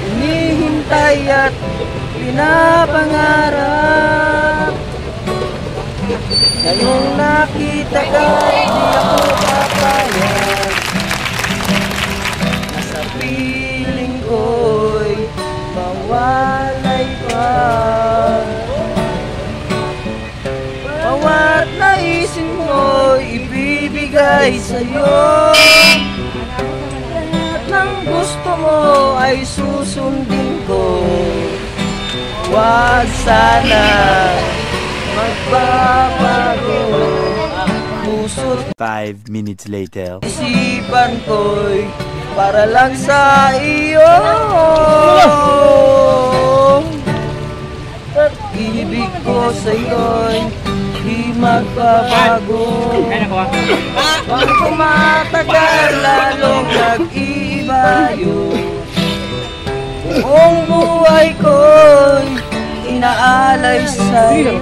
Hinihintay at pinapangarap. Ngayong nakita ka, di ako papayag. Nasa piling ko'y mawalay pa. Bawat naisin mo'y ibibigay sa'yo. Lahat ng gusto mo ay susundin ko. Huwag sana magbabago ang puso't 5 minutes later. isipan ko'y para lang sa iyo. At ibig ko sa'yo'y di magbabago. Pag tumatagal lalong nag-iiba yun. Buong buhay ko'y inaalay sa'yo.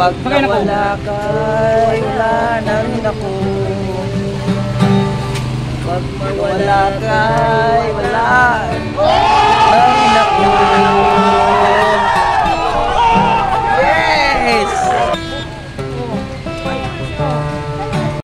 Kapag nawala ka'y wala na rin ako. Kapag nawala ka'y wala